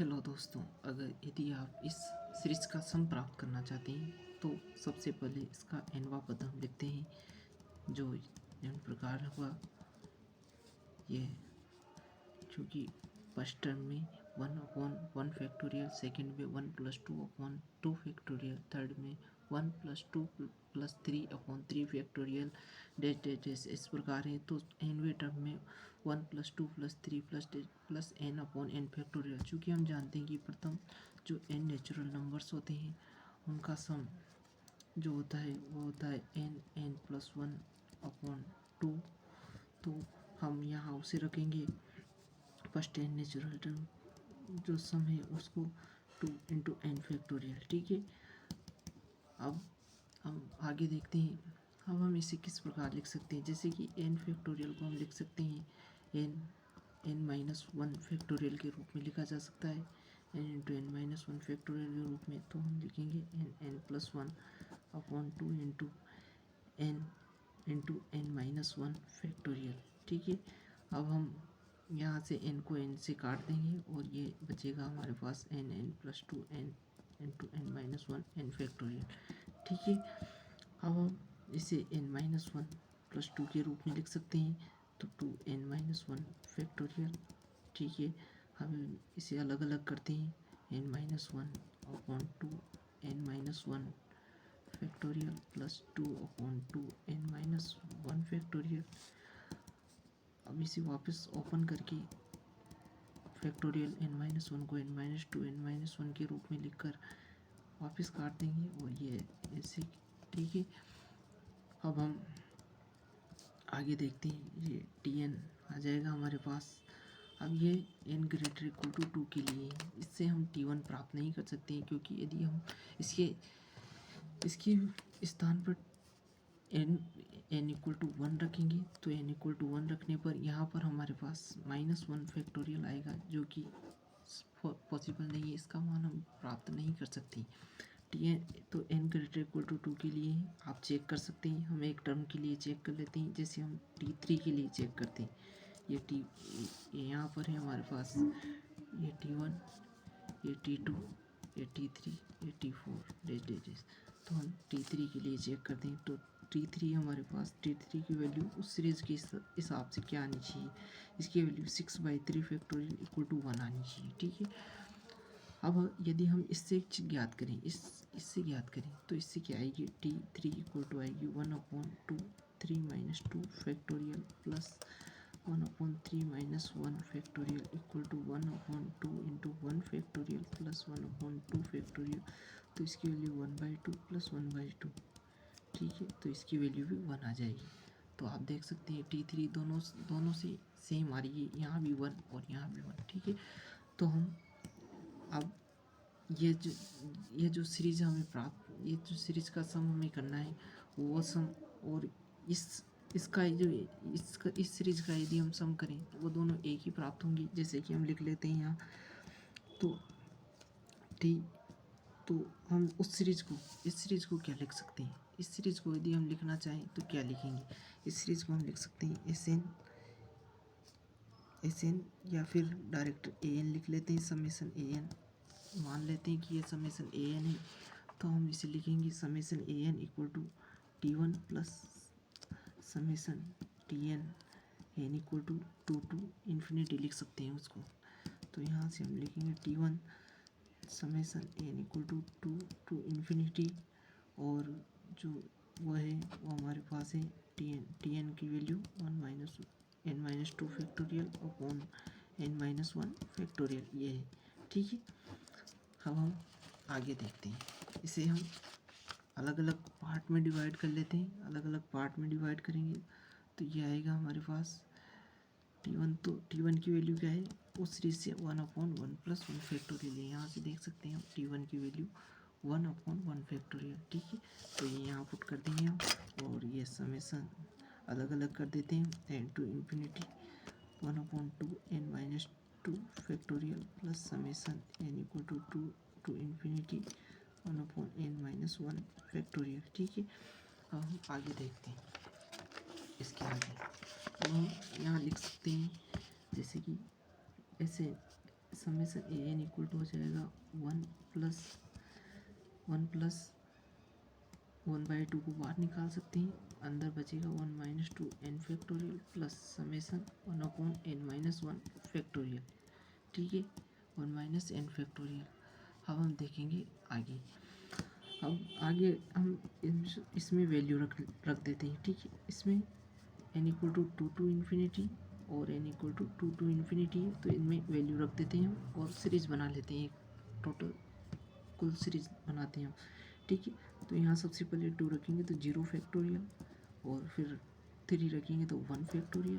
Hello दोस्तों, अगर यदि आप इस सीरीज का सम प्राप्त करना चाहते हैं तो सबसे पहले इसका nवां पद हम लिखते हैं जो निम्न प्रकार हुआ। ये क्योंकि फर्स्ट टर्म में 1/1 फैक्टोरियल, सेकेंड में 1+2/2 फैक्टोरियल, थर्ड में 1+2+3/3 फैक्टोरियल डैश डैश डैश इस प्रकार है। तो nवें टर्म में 1+2+3+n/n फैक्टोरियल। चूँकि हम जानते हैं कि प्रथम जो n नेचुरल नंबर्स होते हैं उनका सम जो होता है वो होता है n+1/2। तो हम यहाँ उसे रखेंगे फर्स्ट n नेचुरल टर्म जो सम है उसको 2 × n फैक्टोरियल। ठीक है, अब हम आगे देखते हैं। अब हम इसे किस प्रकार लिख सकते हैं, जैसे कि n फैक्टोरियल को हम लिख सकते हैं n-1 फैक्टोरियल के रूप में लिखा जा सकता है, n×n-1 फैक्टोरियल के रूप में। तो हम लिखेंगे n+1/2 n×n-1 फैक्टोरियल। ठीक है, अब हम यहाँ से n को n से काट देंगे और ये बचेगा हमारे पास n+2 n×n-1 n फैक्टोरियल। ठीक है, अब हम इसे n-1+2 के रूप में लिख सकते हैं, तो 2n-1 फैक्टोरियल। ठीक है, हम इसे अलग अलग करते हैं, n-1/2 n-1 factorial plus 2/2 n-1 factorial. अब इसे वापस ओपन करके फैक्टोरियल n-1 को n-2 n-1 के रूप में लिखकर वापस काट देंगे और ये ऐसे। ठीक है, अब हम आगे देखते हैं, ये tn आ जाएगा हमारे पास। अब ये n greater = 2 के लिए इससे हम t1 प्राप्त नहीं कर सकते हैं, क्योंकि यदि हम इसके स्थान पर n=1 रखेंगे तो n=1 रखने पर यहाँ पर हमारे पास -1 फैक्टोरियल आएगा, जो कि पॉसिबल नहीं है, इसका मान हम प्राप्त नहीं कर सकते। तो n greater = 2 के लिए आप चेक कर सकते हैं। हम एक टर्म के लिए चेक कर लेते हैं, जैसे हम t3 के लिए चेक करते हैं। ये यहाँ पर है हमारे पास, ये t1, ये t2, ये t3, ये t4 डैश डैश डैश। तो हम t3 के लिए चेक करते हैं, तो t3 हमारे पास t3 की वैल्यू उस सीरीज के हिसाब से क्या आनी चाहिए, इसकी वैल्यू 6/3 फैक्टोरियल = 1 आनी चाहिए। ठीक है, अब यदि हम इससे ज्ञात करें, इससे ज्ञात करें तो इससे क्या आएगी, t3 आएगी 1/2 3 - 2 factorial plus 1/3 - 1 factorial = 1/2 × 1 factorial plus 1/2 factorial. तो इसकी वैल्यू 1/2 प्लस 1/2। ठीक है, तो इसकी वैल्यू भी 1 आ जाएगी। तो आप देख सकते हैं t3 दोनों से सेम आ रही है, यहाँ भी 1 और यहाँ भी 1। ठीक है, तो हम अब ये जो सीरीज हमें प्राप्त, ये जो सीरीज का सम हमें करना है वो सम, और इसका जो इस सीरीज का यदि हम सम करें तो वो दोनों एक ही प्राप्त होंगी। जैसे कि हम लिख लेते हैं यहाँ, तो ठीक, तो हम इस सीरीज को क्या लिख सकते हैं, इस सीरीज को यदि हम लिखना चाहें तो क्या लिखेंगे, इस सीरीज को हम लिख सकते हैं SN या फिर डायरेक्ट AN लिख लेते हैं, समेसन AN मान लेते हैं कि ये समेसन AN है। तो हम इसे लिखेंगे summation AN = t1 plus summation TN n = 2 to infinity लिख सकते हैं उसको। तो यहाँ से हम लिखेंगे t1 summation n = 2 to infinity, और जो वो है वो हमारे पास है tn की value 1-n-2 factorial upon n-1 factorial, ये है। ठीक है, अब हम आगे देखते हैं, इसे हम अलग अलग पार्ट में डिवाइड कर लेते हैं। अलग अलग पार्ट में डिवाइड करेंगे तो ये आएगा हमारे पास t1। तो t1 की वैल्यू क्या है, उस सीरीज से 1/1 + 1 फैक्टोरियल है। यहाँ से देख सकते हैं हम t1 की वैल्यू 1/1 फैक्टोरियल। ठीक है, तो ये यहाँ पुट कर देंगे हम, और ये समेसन अलग अलग कर देते हैं, n/∞ 1/2 n-2 factorial plus summation n = 2 to infinity 1/n-1 factorial. ठीक है, अब हम आगे देखते हैं। इसके आगे अब हम यहाँ लिख सकते हैं, जैसे कि ऐसे summation a n equal to हो जाएगा 1 + 1/2 को बाहर निकाल सकते हैं, अंदर बचेगा 1 - 2 n factorial plus summation 1/n-1 factorial. ठीक है, 1 - n फैक्टोरियल। अब हम देखेंगे आगे। अब आगे हम इसमें वैल्यू रख देते हैं। ठीक है, इसमें n = 2 to infinity और n = 2 to infinity है, तो इनमें वैल्यू रख देते हैं हम और सीरीज बना लेते हैं, टोटल कुल सीरीज बनाते हैं हम। ठीक है, तो यहाँ सबसे पहले 2 रखेंगे तो 0 फैक्टोरियल और फिर 3 रखेंगे तो 1 factorial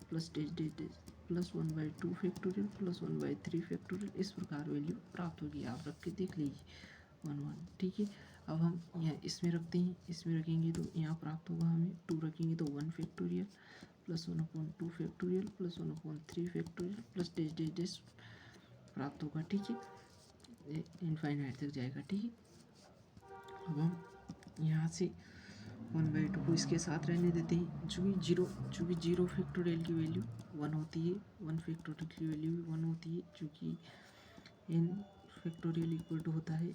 plus days days days plus 1/2 factorial plus 1/3 factorial. इस प्रकार वैल्यू प्राप्त होगी, आप रख के देख लीजिए 1 1। ठीक है, अब हम यहाँ इसमें रखते हैं, इसमें रखेंगे तो यहाँ प्राप्त होगा हमें 2 रखेंगे तो 1 factorial plus 1/2 factorial plus 1/3 factorial plus days days days प्राप्त होगा। ठीक है, इनफाइनाइट तक जाएगा। ठीक है, अब हम यहाँ से 1/2 को इसके साथ रहने देते हैं, चूँकि जीरो फैक्टोरियल की वैल्यू 1 होती है, 1 फैक्टोरियल की वैल्यू भी 1 होती है, चूँकि n फैक्टोरियल इक्वल टू होता है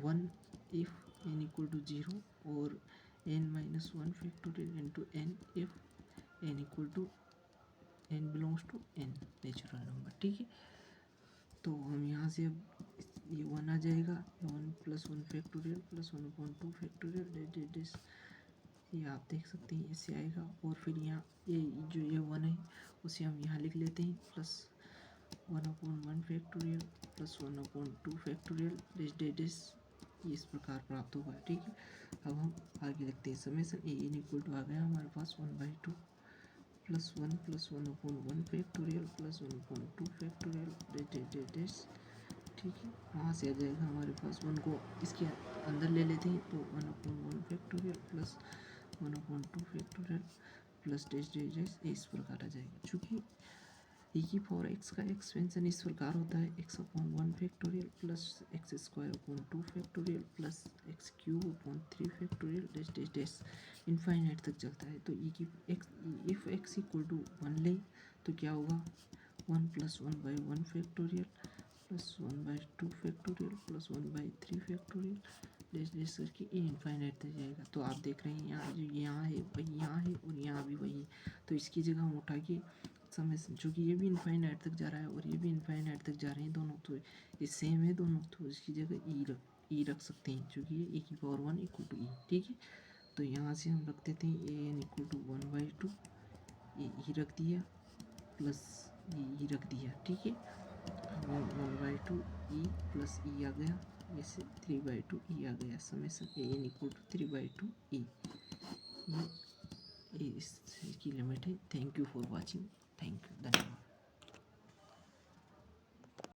1 इफ़ n = 0 और n-1 factorial into n if n = n belongs to n natural number. ठीक है, तो हम यहाँ से अब ये 1 आ जाएगा, 1 + 1 फैक्टोरियल प्लस 1/2 फैक्टोरियल डेज ये आप देख सकते हैं, इससे आएगा। और फिर यहाँ ये 1 है उसे हम यहाँ लिख लेते हैं plus 1/1 factorial plus 1/2 factorial days ये इस प्रकार प्राप्त होगा। ठीक है, अब हम आगे लिखते हैं, summation a n equal to आ गया हमारे पास 1/2 plus 1 plus 1/1 factorial plus 1/2 factorial डेज। ठीक है, वहाँ से आ जाएगा हमारे पास 1 को इसके अंदर ले लेते हैं तो 1/1 factorial plus 1/2 factorial plus days इस प्रकार आ जाएगा। चूँकि e⁴x का एक्सपेंशन इस प्रकार होता है x/1 factorial plus x² 2 factorial plus x³ 3 factorial days infinite तक चलता है। तो इफ़ x = 1 लें तो क्या होगा, 1 + 1/1 factorial plus 1/2 factorial plus 1/3 factorial days करके ये इनफाइनाइट तक जाएगा। तो आप देख रहे हैं यहाँ जो यहाँ है वही यहाँ है और यहाँ भी वही है, तो इसकी जगह हम उठा के समेसन, चूँकि ये भी इनफाइनाइट तक जा रहा है और ये भी इनफाइनाइट तक जा रहे हैं दोनों, तो ये सेम है दोनों, तो इसकी जगह ई रख सकते हैं, क्योंकि ये e⁴1 = e। ठीक है, तो यहाँ से हम रख देते हैं an = 1/2, ये ई रख दिया प्लस ये ई रख दिया। ठीक है, 1/2 ई प्लस ई आ गया, जैसे 3/2 ई आ गया, समेसन an = 3/2 ई। ये इसकी लिमिट है। Thank you for watching, thank you, धन्यवाद।